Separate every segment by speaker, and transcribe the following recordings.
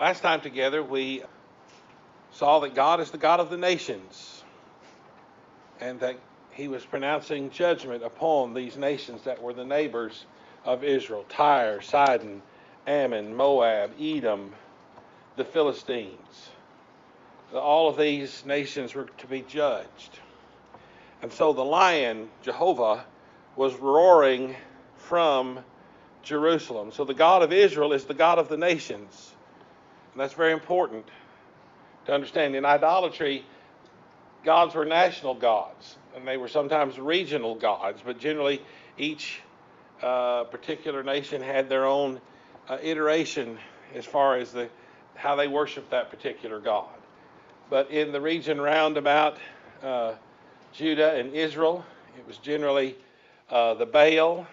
Speaker 1: Last time together we saw that God is the God of the nations and that he was pronouncing judgment upon these nations that were the neighbors of Israel: Tyre, Sidon, Ammon, Moab, Edom, the Philistines. All of these nations were to be judged. And so the lion, Jehovah, was roaring from Jerusalem. So the God of Israel is the God of the nations. And that's very important to understand. In idolatry, gods were national gods, and they were sometimes regional gods, but generally each particular nation had their own iteration as far as how they worshiped that particular god. But in the region round about Judah and Israel, it was generally the Baal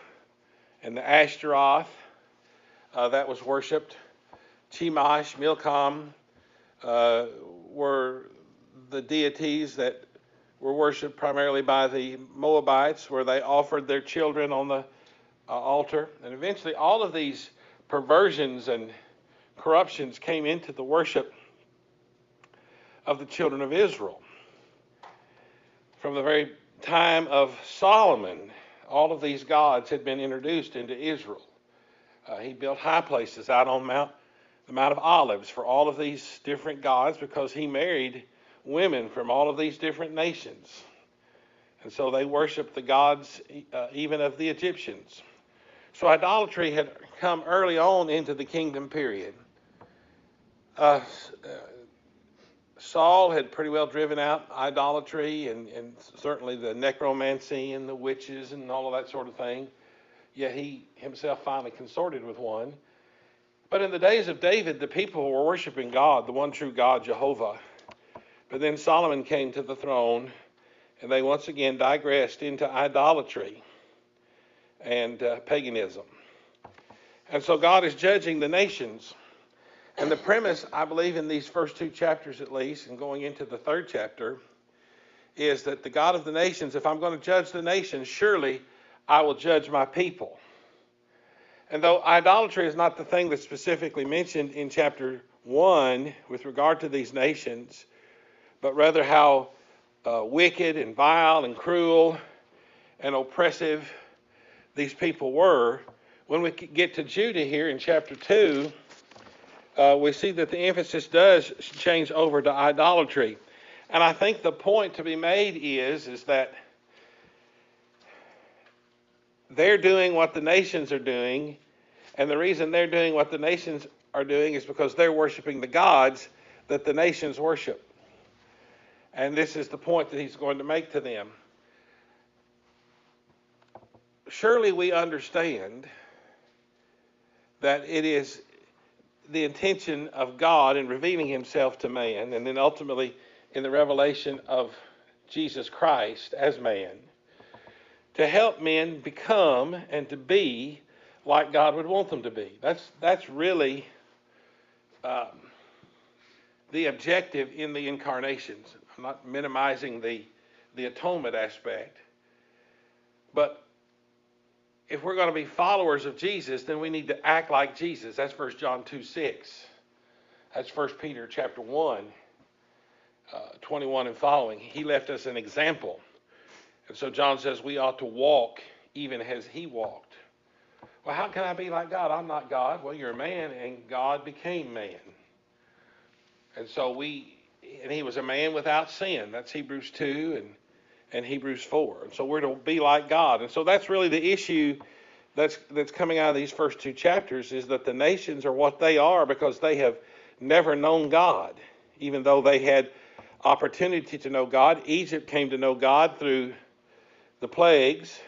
Speaker 1: and the Ashtaroth that was worshipped. Chemosh, Milcom were the deities that were worshipped primarily by the Moabites, where they offered their children on the altar. And eventually all of these perversions and corruptions came into the worship of the children of Israel. From the very time of Solomon, all of these gods had been introduced into Israel. He built high places out on the Mount of Olives for all of these different gods, because he married women from all of these different nations. And so they worshiped the gods even of the Egyptians. So idolatry had come early on into the kingdom period. Saul had pretty well driven out idolatry and certainly the necromancy and the witches and all of that sort of thing. Yet he himself finally consorted with one. But in the days of David, the people were worshiping God, the one true God, Jehovah. But then Solomon came to the throne, and they once again digressed into idolatry and paganism. And so God is judging the nations. And the premise, I believe, in these first two chapters at least, and going into the third chapter, is that the God of the nations, if I'm going to judge the nations, surely I will judge my people. And though idolatry is not the thing that's specifically mentioned in chapter 1 with regard to these nations, but rather how wicked and vile and cruel and oppressive these people were, when we get to Judah here in chapter 2, we see that the emphasis does change over to idolatry. And I think the point to be made is that they're doing what the nations are doing, and the reason they're doing what the nations are doing is because they're worshiping the gods that the nations worship. And this is the point that he's going to make to them. Surely we understand that it is the intention of God in revealing himself to man, and then ultimately in the revelation of Jesus Christ as man, to help men become and to be like God would want them to be. That's really the objective in the incarnations. I'm not minimizing the atonement aspect, but if we're going to be followers of Jesus, then we need to act like Jesus. That's 1 John 2:6. That's 1 Peter chapter 1, 21 and following. He left us an example. And so John says we ought to walk even as he walked. Well, how can I be like God? I'm not God. Well, you're a man, and God became man. And so he was a man without sin. That's Hebrews 2 and Hebrews 4. And so we're to be like God. And so that's really the issue that's coming out of these first two chapters, is that the nations are what they are because they have never known God, even though they had opportunity to know God. Egypt came to know God through the plagues,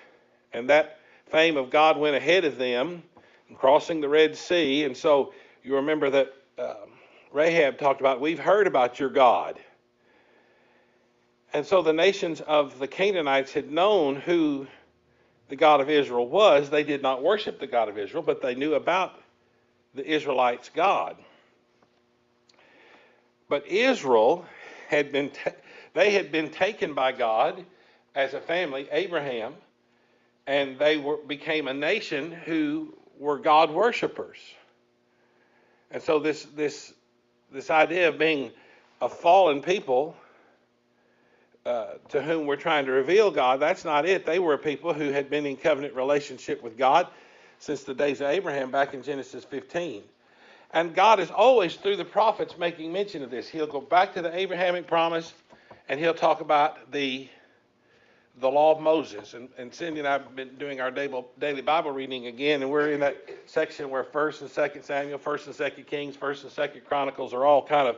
Speaker 1: and that fame of God went ahead of them in crossing the Red Sea. And so you remember that Rahab talked about, we've heard about your God. And so the nations of the Canaanites had known who the God of Israel was. They did not worship the God of Israel, but they knew about the Israelites' God. But Israel had been taken by God as a family, Abraham, and they became a nation who were God worshipers. And so this this idea of being a fallen people to whom we're trying to reveal God, that's not it. They were a people who had been in covenant relationship with God since the days of Abraham back in Genesis 15. And God is always, through the prophets, making mention of this. He'll go back to the Abrahamic promise, and he'll talk about the law of Moses. And Cindy and I have been doing our daily Bible reading again, and we're in that section where 1st and 2nd Samuel, 1st and 2nd Kings, 1st and 2nd Chronicles are all kind of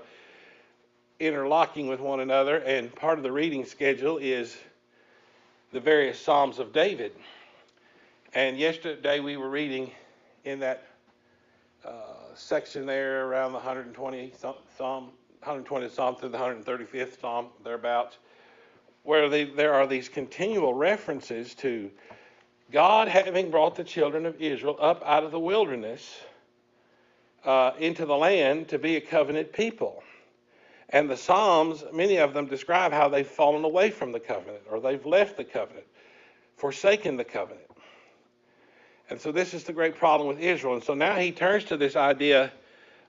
Speaker 1: interlocking with one another, and part of the reading schedule is the various Psalms of David. And yesterday we were reading in that section there around the 120th Psalm through the 135th Psalm, thereabouts, where there are these continual references to God having brought the children of Israel up out of the wilderness into the land to be a covenant people. And the Psalms, many of them describe how they've fallen away from the covenant, or they've left the covenant, forsaken the covenant. And so this is the great problem with Israel. And so now he turns to this idea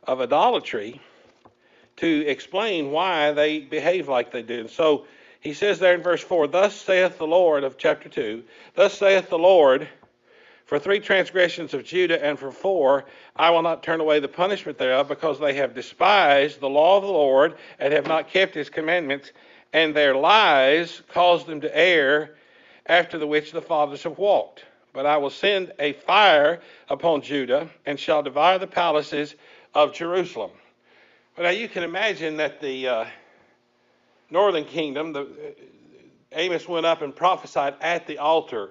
Speaker 1: of idolatry to explain why they behave like they do. And so he says there in verse 4, thus saith the Lord of chapter 2, thus saith the Lord, for 3 transgressions of Judah, and for 4, I will not turn away the punishment thereof, because they have despised the law of the Lord, and have not kept his commandments, and their lies caused them to err, after the which the fathers have walked. But I will send a fire upon Judah, and shall devour the palaces of Jerusalem. But now you can imagine that the northern kingdom, Amos went up and prophesied at the altar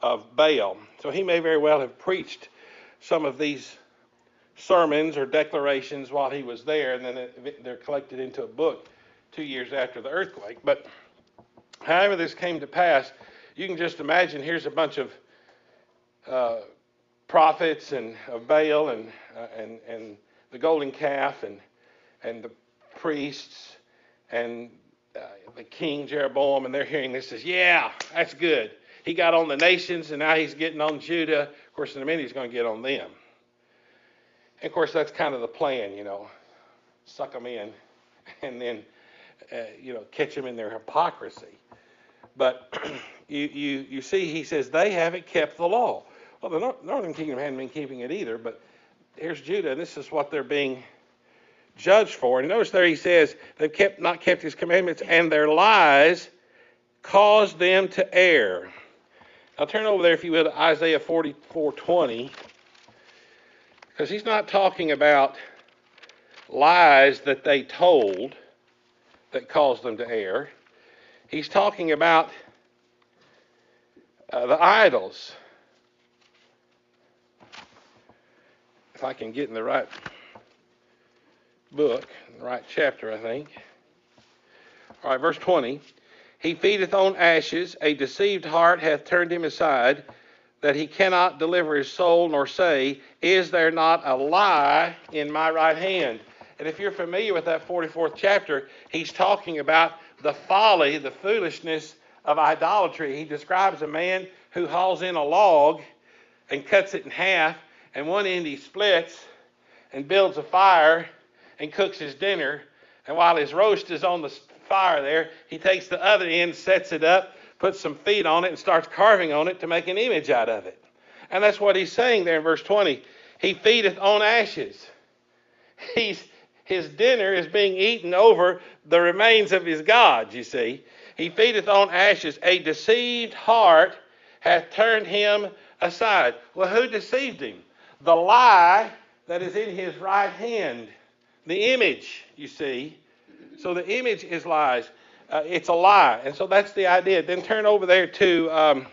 Speaker 1: of Baal. So he may very well have preached some of these sermons or declarations while he was there, and then they're collected into a book 2 years after the earthquake. But however this came to pass, you can just imagine here's a bunch of prophets and of Baal and the golden calf and the priests and the king Jeroboam, and they're hearing this, says, yeah, that's good. He got on the nations, and now he's getting on Judah. Of course, in a minute, he's going to get on them. And of course, that's kind of the plan, suck them in, and then, catch them in their hypocrisy. But you see, he says, they haven't kept the law. Well, the northern kingdom hadn't been keeping it either, but here's Judah, and this is what they're being judged for. And notice there he says, they've not kept his commandments, and their lies caused them to err. Now turn over there, if you will, to Isaiah 44:20, because he's not talking about lies that they told that caused them to err. He's talking about the idols. If I can get in the right book, the right chapter, I think. All right, verse 20. He feedeth on ashes, a deceived heart hath turned him aside, that he cannot deliver his soul, nor say, is there not a lie in my right hand? And if you're familiar with that 44th chapter, he's talking about the folly, the foolishness of idolatry. He describes a man who hauls in a log and cuts it in half, and one end he splits and builds a fire and cooks his dinner, and while his roast is on the fire there, he takes the other end, sets it up, puts some feet on it, and starts carving on it to make an image out of it. And that's what he's saying there in verse 20. He feedeth on ashes. His dinner is being eaten over the remains of his gods, you see. He feedeth on ashes. A deceived heart hath turned him aside. Well, who deceived him? The lie that is in his right hand. The image, you see. So the image is lies. It's a lie. And so that's the idea. Then turn over there to,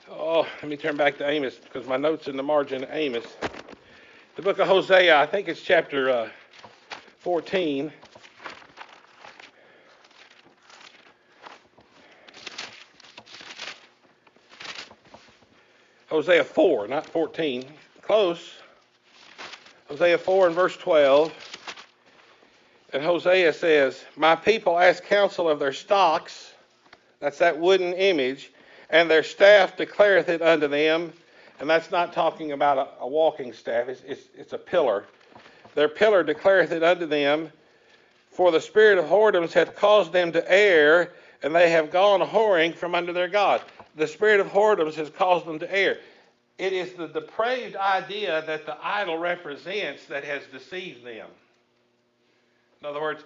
Speaker 1: let me turn back to Amos, because my note's in the margin of Amos. The book of Hosea, I think it's chapter 14. Hosea 4, not 14. Close. Hosea 4 and verse 12. And Hosea says, my people ask counsel of their stocks. That's that wooden image. And their staff declareth it unto them. And that's not talking about a walking staff. It's a pillar. Their pillar declareth it unto them, for the spirit of whoredoms hath caused them to err, and they have gone whoring from under their God. The spirit of whoredoms has caused them to err. It is the depraved idea that the idol represents that has deceived them. In other words,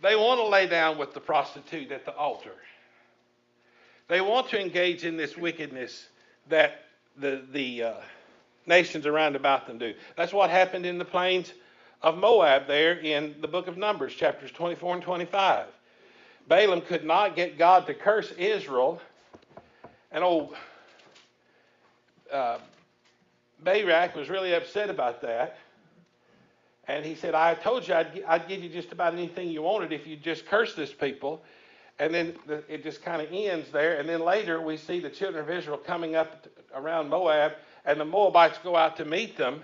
Speaker 1: they want to lay down with the prostitute at the altar. They want to engage in this wickedness that the nations around about them do. That's what happened in the plains of Moab there in the book of Numbers, chapters 24 and 25. Balaam could not get God to curse Israel, and old Barak was really upset about that. And he said, I told you I'd give you just about anything you wanted if you just curse this people. And then it just kind of ends there. And then later we see the children of Israel coming up around Moab, and the Moabites go out to meet them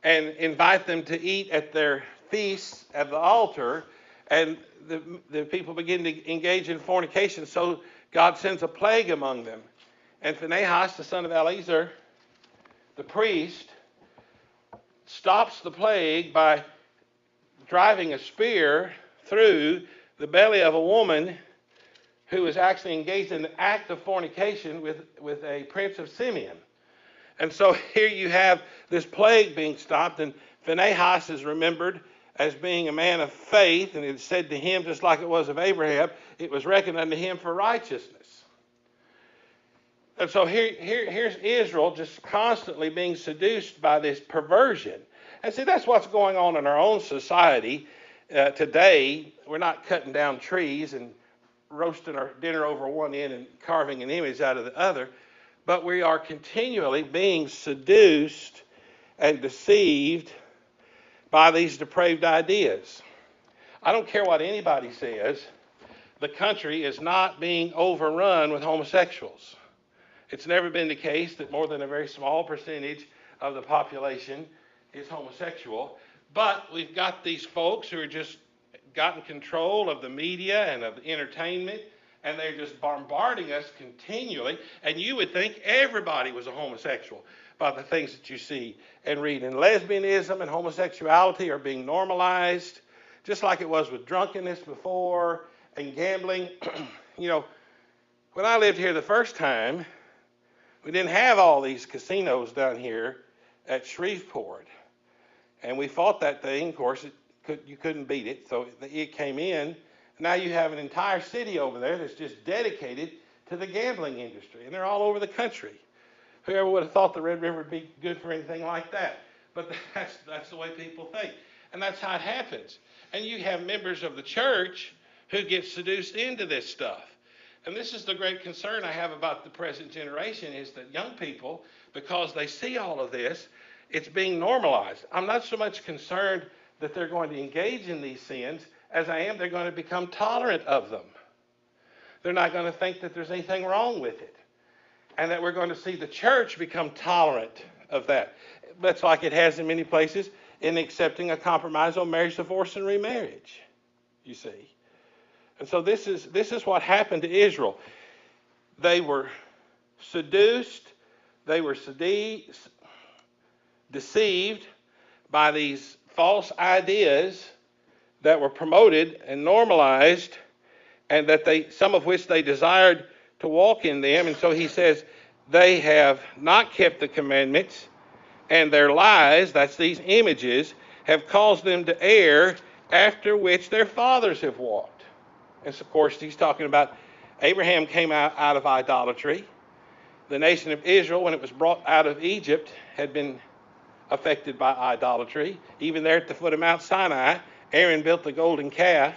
Speaker 1: and invite them to eat at their feasts at the altar. And the people begin to engage in fornication. So God sends a plague among them. And Phinehas, the son of Eleazar, the priest, stops the plague by driving a spear through the belly of a woman who was actually engaged in the act of fornication with a prince of Simeon. And so here you have this plague being stopped, and Phinehas is remembered as being a man of faith, and it's said to him, just like it was of Abraham, it was reckoned unto him for righteousness. And so here's Israel just constantly being seduced by this perversion. And see, that's what's going on in our own society today. We're not cutting down trees and roasting our dinner over one end and carving an image out of the other, but we are continually being seduced and deceived by these depraved ideas. I don't care what anybody says, the country is not being overrun with homosexuals. It's never been the case that more than a very small percentage of the population is homosexual. But we've got these folks who are just gotten control of the media and of the entertainment, and they're just bombarding us continually. And you would think everybody was a homosexual by the things that you see and read. And lesbianism and homosexuality are being normalized, just like it was with drunkenness before and gambling. You know, when I lived here the first time, we didn't have all these casinos down here at Shreveport. And we fought that thing. Of course, you couldn't beat it, so it came in. Now you have an entire city over there that's just dedicated to the gambling industry, and they're all over the country. Whoever would have thought the Red River would be good for anything like that? But that's the way people think, and that's how it happens. And you have members of the church who get seduced into this stuff. And this is the great concern I have about the present generation, is that young people, because they see all of this, it's being normalized. I'm not so much concerned that they're going to engage in these sins as I am they're going to become tolerant of them. They're not going to think that there's anything wrong with it, and that we're going to see the church become tolerant of that. That's like it has in many places in accepting a compromise on marriage, divorce, and remarriage, you see. And so this is what happened to Israel. They were seduced, they were deceived by these false ideas that were promoted and normalized, and that some of which they desired to walk in them. And so he says, they have not kept the commandments, and their lies, that's these images, have caused them to err, after which their fathers have walked. And so, of course, he's talking about Abraham came out of idolatry. The nation of Israel, when it was brought out of Egypt, had been affected by idolatry. Even there at the foot of Mount Sinai, Aaron built the golden calf.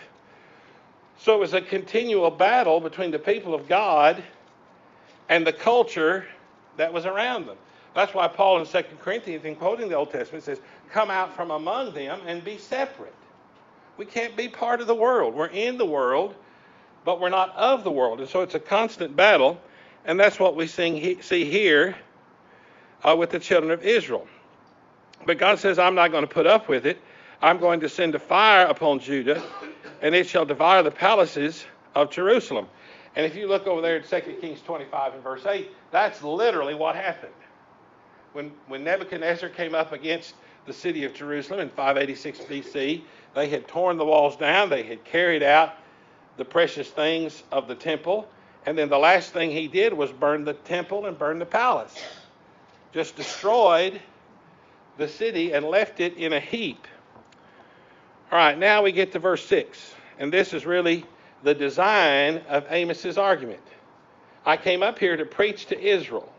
Speaker 1: So it was a continual battle between the people of God and the culture that was around them. That's why Paul in 2 Corinthians, in quoting the Old Testament, says, come out from among them and be separate. We can't be part of the world. We're in the world, but we're not of the world. And so it's a constant battle, and that's what we see here with the children of Israel. But God says, I'm not going to put up with it. I'm going to send a fire upon Judah, and it shall devour the palaces of Jerusalem. And if you look over there at 2 Kings 25 and verse 8, that's literally what happened. When Nebuchadnezzar came up against the city of Jerusalem in 586 BC. They had torn the walls down. They had carried out the precious things of the temple. And then the last thing he did was burn the temple and burn the palace. Just destroyed the city and left it in a heap. All right, now we get to verse 6. And this is really the design of Amos's argument. I came up here to preach to Israel.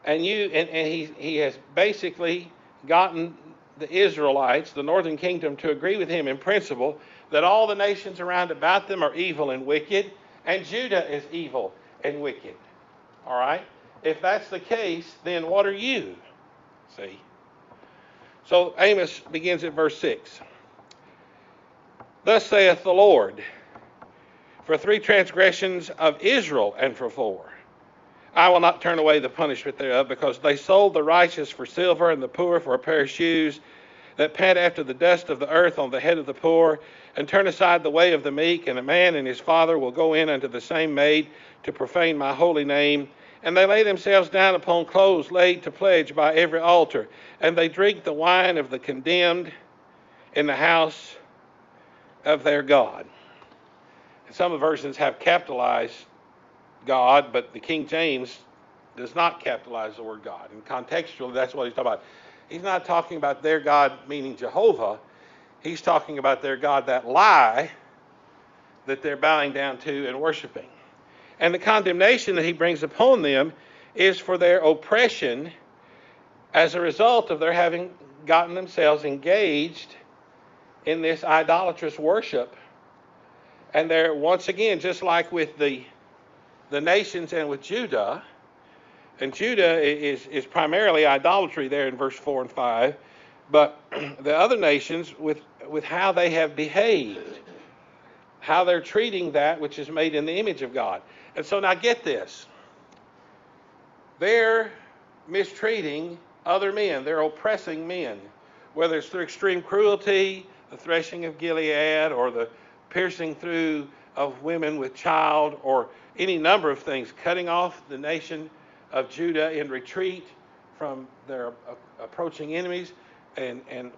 Speaker 1: And he has basically gotten the Israelites, the northern kingdom, to agree with him in principle that all the nations around about them are evil and wicked, and Judah is evil and wicked. All right? If that's the case, then what are you? See? So Amos begins at verse 6. Thus saith the Lord, for 3 transgressions of Israel and for 4, I will not turn away the punishment thereof, because they sold the righteous for silver and the poor for a pair of shoes, that pant after the dust of the earth on the head of the poor, and turn aside the way of the meek, and a man and his father will go in unto the same maid to profane my holy name. And they lay themselves down upon clothes laid to pledge by every altar, and they drink the wine of the condemned in the house of their God. And some of the versions have capitalized God, but the King James does not capitalize the word God. And contextually, that's what he's talking about. He's not talking about their God, meaning Jehovah. He's talking about their God, that lie that they're bowing down to and worshiping. And the condemnation that he brings upon them is for their oppression as a result of their having gotten themselves engaged in this idolatrous worship. And they're, once again, just like with the nations and with Judah, and Judah is primarily idolatry there in verse 4 and 5, but the other nations with how they have behaved, how they're treating that which is made in the image of God. And so now get this. They're mistreating other men. They're oppressing men, whether it's through extreme cruelty, the threshing of Gilead, or the piercing through of women with child, or any number of things, cutting off the nation of Judah in retreat from their approaching enemies, and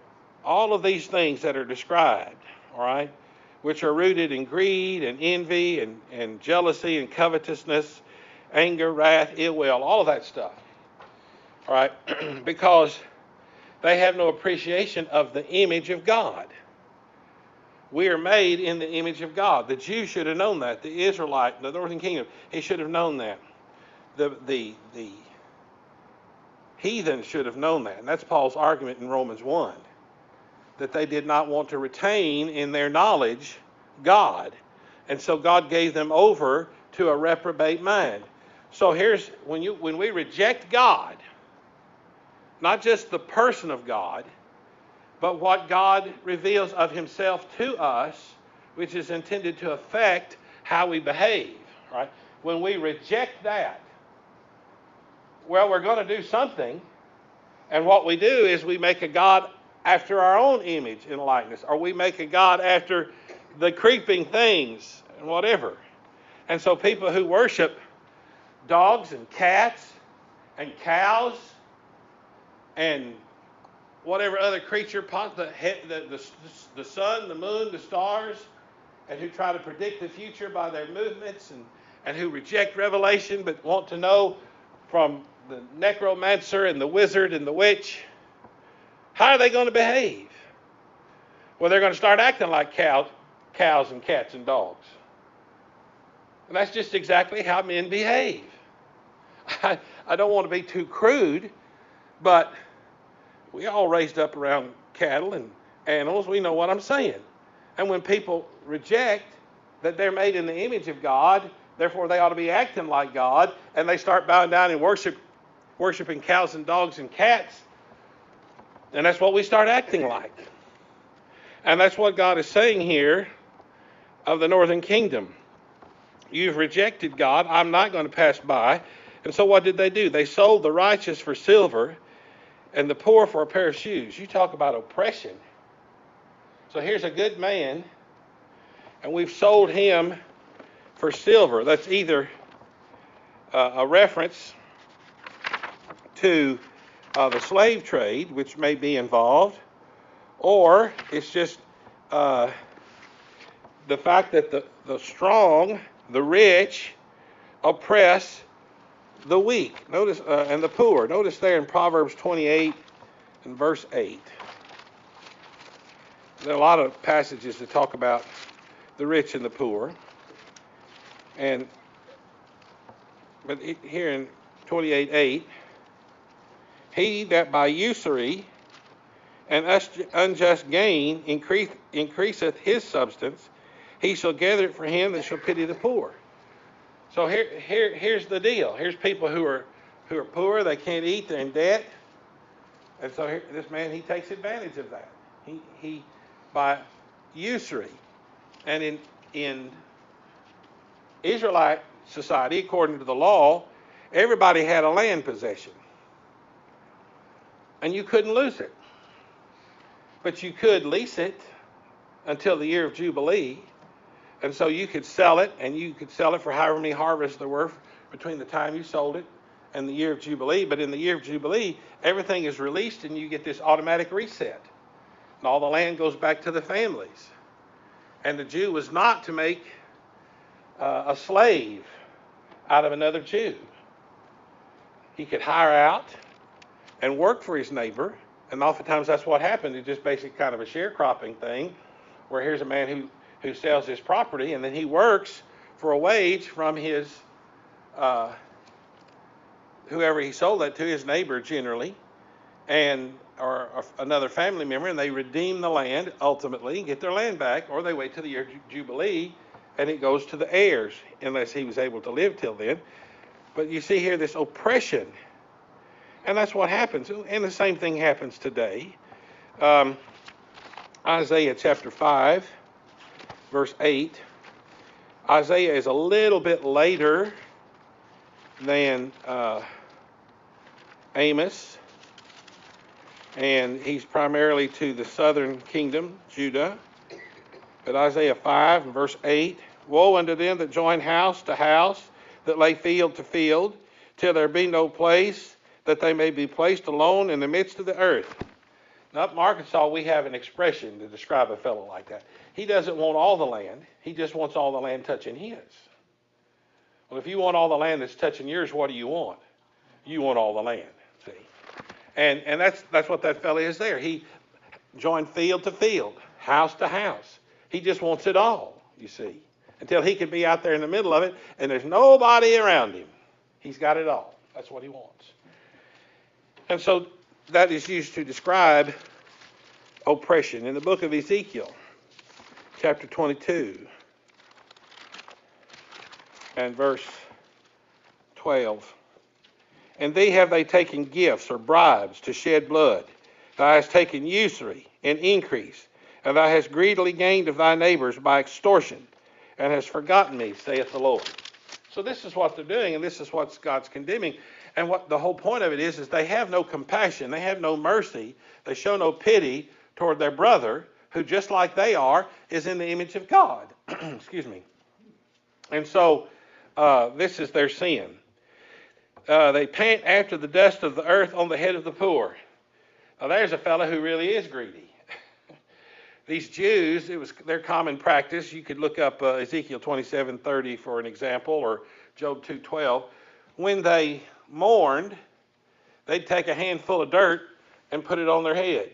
Speaker 1: all of these things that are described, all right, which are rooted in greed and envy and jealousy and covetousness, anger, wrath, ill will, all of that stuff, all right, because they have no appreciation of the image of God. We are made in the image of God. The Jew should have known that. The Israelite, the northern kingdom, he should have known that. The heathen should have known that. And that's Paul's argument in Romans 1, that they did not want to retain in their knowledge God. And so God gave them over to a reprobate mind. So here's, when we reject God, not just the person of God, but what God reveals of himself to us, which is intended to affect how we behave, right? When we reject that, well, we're going to do something, and what we do is we make a God after our own image and likeness, or we make a God after the creeping things and whatever. And so people who worship dogs and cats and cows and whatever other creature, the sun, the moon, the stars, and who try to predict the future by their movements, and who reject revelation but want to know from the necromancer and the wizard and the witch, how are they going to behave? Well, they're going to start acting like cows and cats and dogs. And that's just exactly how men behave. I don't want to be too crude, but we all raised up around cattle and animals. We know what I'm saying. And when people reject that they're made in the image of God, therefore they ought to be acting like God, and they start bowing down and worshiping cows and dogs and cats, and that's what we start acting like. And that's what God is saying here of the northern kingdom. You've rejected God. I'm not going to pass by. And so what did they do? They sold the righteous for silver and the poor for a pair of shoes. You talk about oppression. So here's a good man, and we've sold him for silver. That's either a reference to the slave trade, which may be involved, or it's just the fact that the strong, the rich, oppress the weak. Notice, and the poor. Notice there in Proverbs 28 and verse 8. There are a lot of passages that talk about the rich and the poor. But here in 28:8, he that by usury and unjust gain increaseth his substance, he shall gather it for him that shall pity the poor. So here's the deal. Here's people who are poor, they can't eat, they're in debt. And so this man, he takes advantage of that. He by usury. And in Israelite society, according to the law, everybody had a land possession. And you couldn't lose it. But you could lease it until the year of Jubilee. And so you could sell it, and you could sell it for however many harvests there were between the time you sold it and the year of Jubilee. But in the year of Jubilee, everything is released, and you get this automatic reset. And all the land goes back to the families. And the Jew was not to make a slave out of another Jew. He could hire out and work for his neighbor, and oftentimes that's what happened. It's just basically kind of a sharecropping thing, where here's a man who sells his property, and then he works for a wage from his whoever he sold that to, his neighbor generally, or another family member, and they redeem the land ultimately and get their land back, or they wait till the year of Jubilee, and it goes to the heirs, unless he was able to live till then. But you see here this oppression, and that's what happens. And the same thing happens today. Isaiah chapter 5, verse 8. Isaiah is a little bit later than Amos, and he's primarily to the southern kingdom, Judah. But Isaiah 5 and verse 8, woe unto them that join house to house, that lay field to field, till there be no place, that they may be placed alone in the midst of the earth. Now, up in Arkansas, we have an expression to describe a fellow like that. He doesn't want all the land. He just wants all the land touching his. Well, if you want all the land that's touching yours, what do you want? You want all the land, see? And that's what that fellow is there. He joined field to field, house to house. He just wants it all, you see, until he can be out there in the middle of it, and there's nobody around him. He's got it all. That's what he wants. And so that is used to describe oppression. In the book of Ezekiel, chapter 22, and verse 12. And thee have they taken gifts or bribes to shed blood. Thou hast taken usury and increase, and thou hast greedily gained of thy neighbors by extortion, and hast forgotten me, saith the Lord. So this is what they're doing, and this is what God's condemning. And what the whole point of it is they have no compassion, they have no mercy, they show no pity toward their brother, who just like they are, is in the image of God. Excuse me. And so this is their sin. They pant after the dust of the earth on the head of the poor. Now there's a fellow who really is greedy. These Jews, it was their common practice. You could look up Ezekiel 27:30 for an example, or Job 2:12. When they mourned, they'd take a handful of dirt and put it on their head,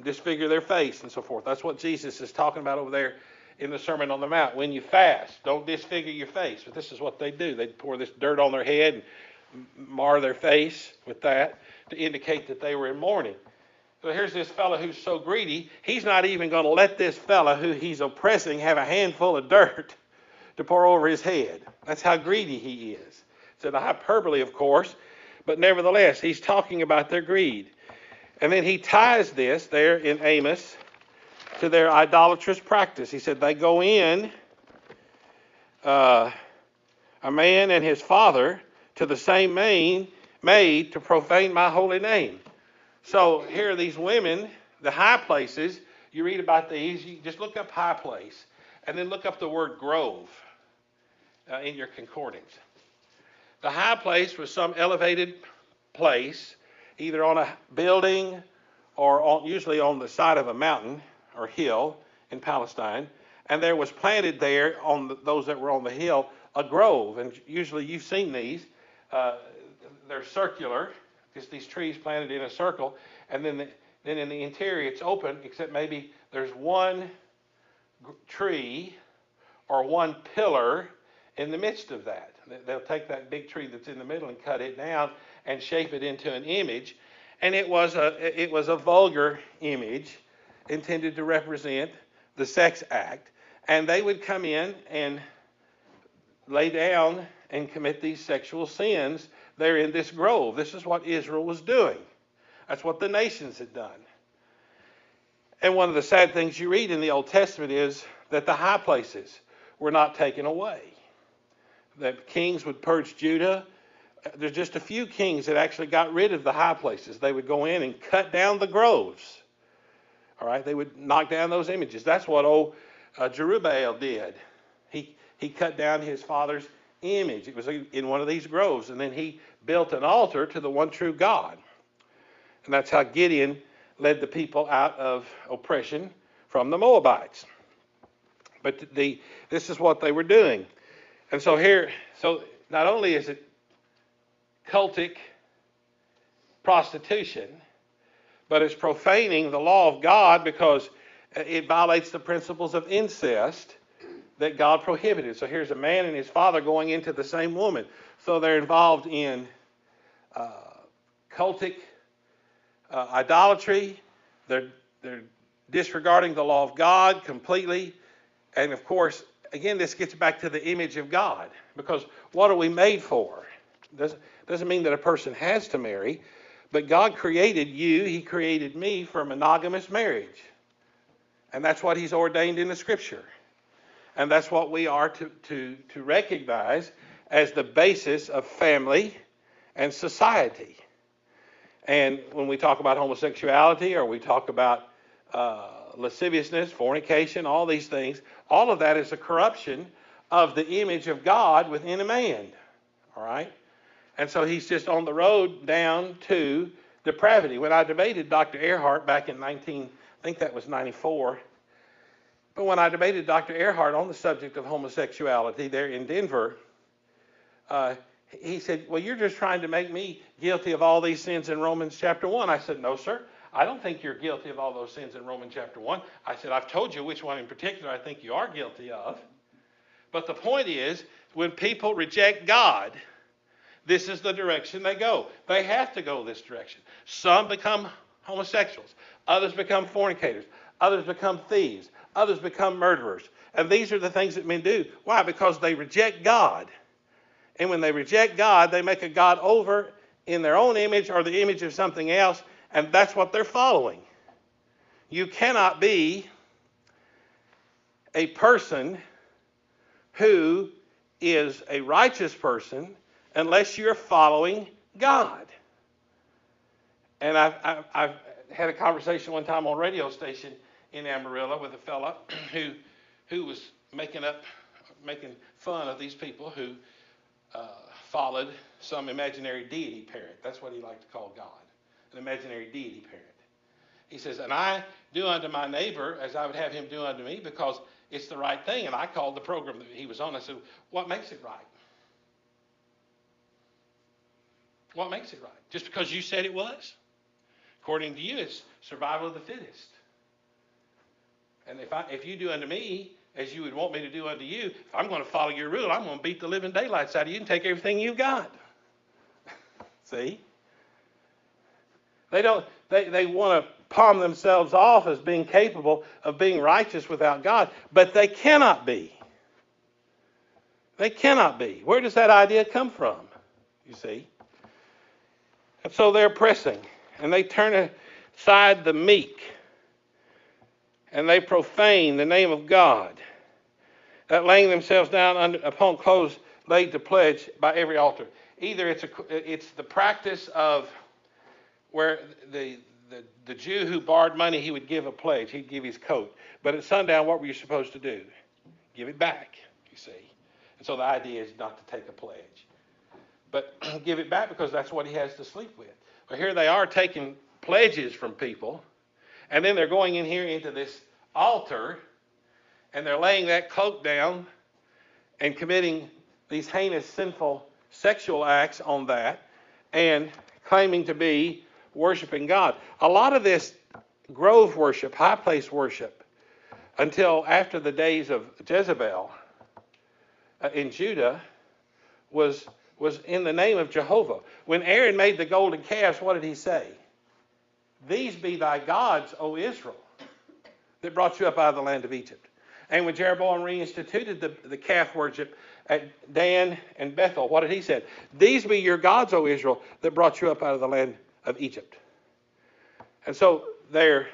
Speaker 1: disfigure their face and so forth. That's what Jesus is talking about over there in the Sermon on the Mount. When you fast, don't disfigure your face. But this is what they do. They'd pour this dirt on their head and mar their face with that to indicate that they were in mourning. So here's this fellow who's so greedy, he's not even going to let this fellow who he's oppressing have a handful of dirt to pour over his head. That's how greedy he is. It's a hyperbole, of course, but nevertheless, he's talking about their greed. And then he ties this there in Amos to their idolatrous practice. He said they go in, a man and his father, to the same maid to profane my holy name. So here are these women, the high places. You read about these. You just look up high place, and then look up the word grove in your concordance. The high place was some elevated place, either on a building or usually on the side of a mountain or hill in Palestine. And there was planted there on those that were on the hill a grove. And usually you've seen these. They're circular, just these trees planted in a circle. And then in the interior it's open, except maybe there's one tree or one pillar in the midst of that. They'll take that big tree that's in the middle and cut it down and shape it into an image. And it was a vulgar image intended to represent the sex act. And they would come in and lay down and commit these sexual sins there in this grove. This is what Israel was doing. That's what the nations had done. And one of the sad things you read in the Old Testament is that the high places were not taken away. That kings would purge Judah. There's just a few kings that actually got rid of the high places. They would go in and cut down the groves. All right, they would knock down those images. That's what old Jerubbaal did. He cut down his father's image. It was in one of these groves, and then he built an altar to the one true God. And that's how Gideon led the people out of oppression from the Moabites. But this is what they were doing. And so not only is it cultic prostitution, but it's profaning the law of God because it violates the principles of incest that God prohibited. So here's a man and his father going into the same woman. So they're involved in cultic idolatry. They're disregarding the law of God completely. And of course, again, this gets back to the image of God. Because what are we made for? Doesn't mean that a person has to marry. But God created you, He created me for monogamous marriage. And that's what He's ordained in the Scripture. And that's what we are to recognize as the basis of family and society. And when we talk about homosexuality or we talk about lasciviousness, fornication, all these things, all of that is a corruption of the image of God within a man. All right? And so he's just on the road down to depravity. When I debated Dr. Earhart back in I think that was 94. But when I debated Dr. Earhart on the subject of homosexuality there in Denver, he said, well, you're just trying to make me guilty of all these sins in Romans chapter 1. I said, no, sir. I don't think you're guilty of all those sins in Romans chapter 1. I said, I've told you which one in particular I think you are guilty of. But the point is, when people reject God, this is the direction they go. They have to go this direction. Some become homosexuals. Others become fornicators. Others become thieves. Others become murderers. And these are the things that men do. Why? Because they reject God. And when they reject God, they make a God over in their own image or the image of something else. And that's what they're following. You cannot be a person who is a righteous person unless you're following God. And I've had a conversation one time on a radio station in Amarillo with a fella who was making fun of these people who followed some imaginary deity parent. That's what he liked to call God, an imaginary deity parent. He says, and I do unto my neighbor as I would have him do unto me because it's the right thing. And I called the program that he was on. I said, what makes it right? What makes it right? Just because you said it was? According to you, it's survival of the fittest. And if you do unto me as you would want me to do unto you, if I'm going to follow your rule, I'm going to beat the living daylights out of you and take everything you've got. See? They want to palm themselves off as being capable of being righteous without God, but they cannot be. They cannot be. Where does that idea come from? You see? And so they're oppressing, and they turn aside the meek, and they profane the name of God, that laying themselves down upon clothes laid to pledge by every altar. Either it's the practice of where the Jew who borrowed money, he would give a pledge. He'd give his coat. But at sundown, what were you supposed to do? Give it back, you see. And so the idea is not to take a pledge. But give it back because that's what he has to sleep with. Well, here they are taking pledges from people, and then they're going in here into this altar, and they're laying that cloak down and committing these heinous, sinful sexual acts on that, and claiming to be worshiping God. A lot of this grove worship, high place worship, until after the days of Jezebel in Judah, was in the name of Jehovah. When Aaron made the golden calves, what did he say? These be thy gods, O Israel, that brought you up out of the land of Egypt. And when Jeroboam reinstituted the calf worship at Dan and Bethel, what did he say? These be your gods, O Israel, that brought you up out of the land of Egypt. And so they're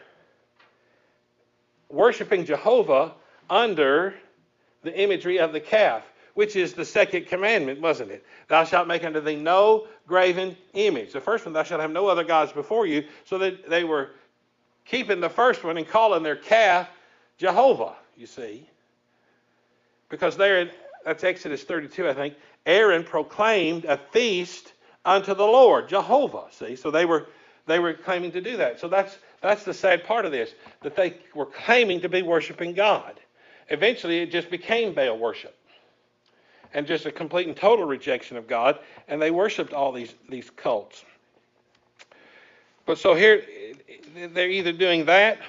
Speaker 1: worshiping Jehovah under the imagery of the calf, which is the second commandment, wasn't it? Thou shalt make unto thee no graven image. The first one, thou shalt have no other gods before you. So that they were keeping the first one and calling their calf Jehovah, you see. Because that's Exodus 32, I think, Aaron proclaimed a feast unto the Lord, Jehovah, see. So they were claiming to do that. So that's the sad part of this, that they were claiming to be worshiping God. Eventually, it just became Baal worship, and just a complete and total rejection of God, and they worshipped all these cults. But so here, they're either doing that,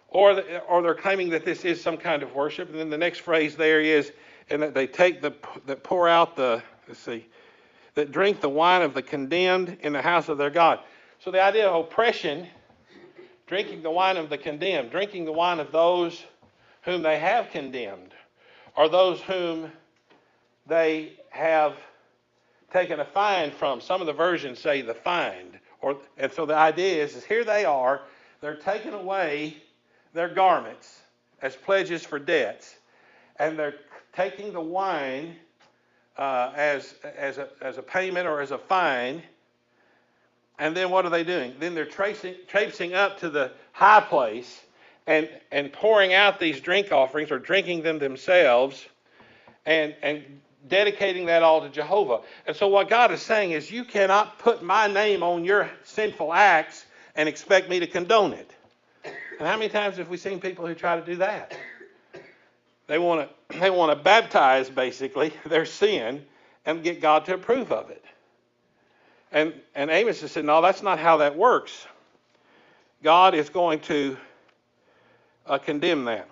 Speaker 1: or they're claiming that this is some kind of worship. And then the next phrase there is, and that they take that pour out that drink the wine of the condemned in the house of their God. So the idea of oppression, drinking the wine of the condemned, drinking the wine of those whom they have condemned, or those whom they have taken a fine from. Some of the versions say the fined. And so the idea is here they are, they're taking away their garments as pledges for debts, and they're taking the wine as a payment or as a fine. And then what are they doing? Then they're traipsing up to the high place and pouring out these drink offerings, or drinking them themselves, and dedicating that all to Jehovah. And so what God is saying is, you cannot put my name on your sinful acts and expect me to condone it. And how many times have we seen people who try to do that? They want to baptize, basically, their sin and get God to approve of it. And Amos has said, no, that's not how that works. God is going to condemn that.